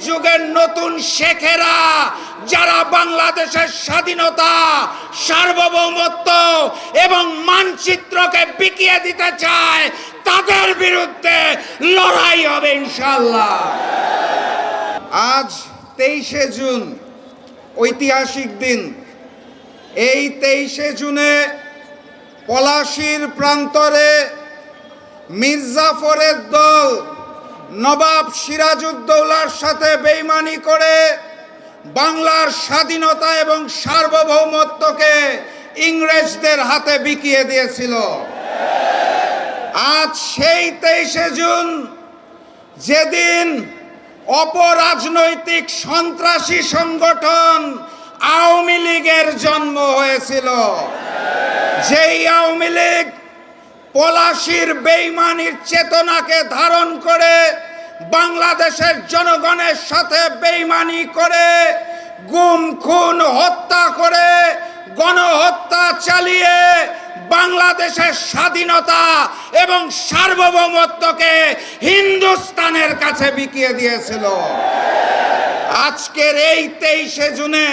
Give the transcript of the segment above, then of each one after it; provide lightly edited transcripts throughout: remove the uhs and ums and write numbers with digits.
যুগের নতুন শেখেরা যারা বাংলাদেশের স্বাধীনতা, সার্বভৌমত্ব এবং মানচিত্রকে বিকিয়ে দিতে চায়, তাদের বিরুদ্ধে লড়াই হবে ইনশাআল্লাহ। আজ 23শে জুন ঐতিহাসিক দিন। এই 23শে জুনে পলাশীর প্রান্তরে মির্জাফরের দল নবাব সিরাজউদ্দৌলার সাথে বেইমানি করে বাংলার স্বাধীনতা এবং সার্বভৌমত্বকে ইংরেজদের হাতে বিকিয়ে দিয়েছিল। আজ সেই 23শে জুন, যেদিন অপরাজনৈতিক সন্ত্রাসী সংগঠন আওয়ামী লীগের জন্ম হয়েছিল, যেই আওয়ামী লীগ পলাশীর বেইমানির চেতনাকে ধারণ করে বাংলাদেশের জনগণের সাথে বেইমানি করে গুম খুন হত্যা করে গণহত্যা চালিয়ে বাংলাদেশের স্বাধীনতা এবং সার্বভৌমত্বকে হিন্দুস্তানের কাছে বিকিয়ে দিয়েছিল। আজকের এই 23শে জুনে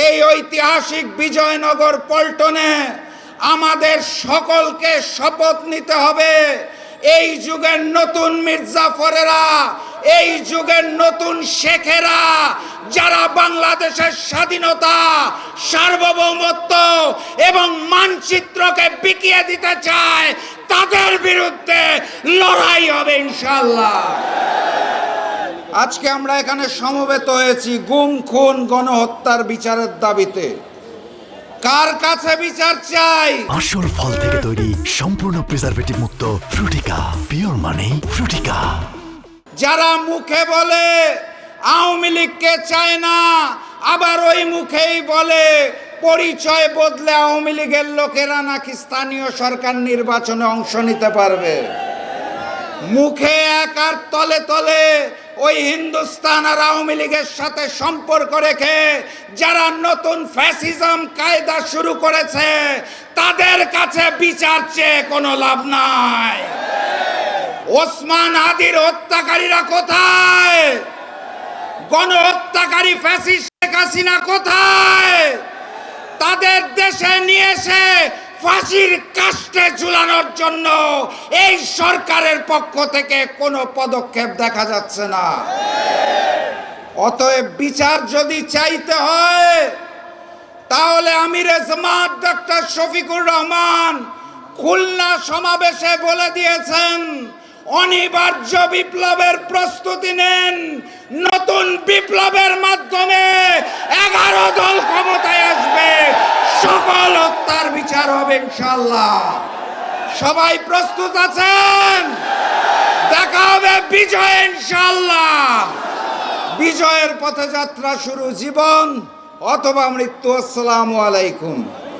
এই ঐতিহাসিক বিজয়নগর পল্টনে আমাদের সকলকে শপথ নিতে হবে, এই যুগের নতুন মির্জাফরেরা, এই যুগের নতুন শেখেরা যারা বাংলাদেশের স্বাধীনতা, সার্বভৌমত্ব এবং মানচিত্রকে বিকিয়ে দিতে চায়, তাদের বিরুদ্ধে লড়াই হবে ইনশাআল্লাহ। আজকে আমরা এখানে সমবেত হয়েছি গুম খুন গণহত্যার বিচারের দাবিতে। কার কাছে বিচার চাই? আসল ফল থেকে তৈরি, সম্পূর্ণ প্রিজারভেটিভ মুক্ত ফ্রুটিকা, পিওর মানে ফ্রুটিকা। যারা মুখে বলে আওয়ামী লীগকে চায় না, আবার ওই মুখেই বলে পরিচয় বদলে আওয়ামী লীগের লোকেরা নাকি স্থানীয় সরকার নির্বাচনে অংশ নিতে পারবে। মুখে এক আর তলে তলে ওই হিন্দুস্তান আর আওয়ামী লীগের সাথে সম্পর্ক রেখে যারা নতুন ফ্যাসিজম কায়দা শুরু করেছে, তাদের কাছে বিচার চেয়ে কোনো লাভ নাই। ওসমান হাদির হত্যাকারীরা কোথায়? গণহত্যাকারী ফ্যাসিস্ট শেখ হাসিনা কোথায়? তাদের দেশে নিয়ে এসে ফাঁসির কাস্টে ঝুলানোর জন্য এই সরকারের পক্ষ থেকে কোনো পদক্ষেপ দেখা যাচ্ছে না। অতএব বিচার যদি চাইতে হয়, তাহলে আমিরে জামাত ডক্টর শফিকুর রহমান খুলনা সমাবেশে বলে দিয়েছেন, অনিবার্য বিপ্লবের প্রস্তুতি নেন। নতুন বিপ্লবের মাধ্যমে 11 দল ক্ষমতায় আসবে, সকল হত্যার বিচার হবে ইনশাআল্লাহ। সবাই প্রস্তুত আছেন? দেখা হবে বিজয় ইনশাআল্লাহ। বিজয়ের পথে যাত্রা শুরু, জীবন অথবা মৃত্যু। আসসালামু আলাইকুম।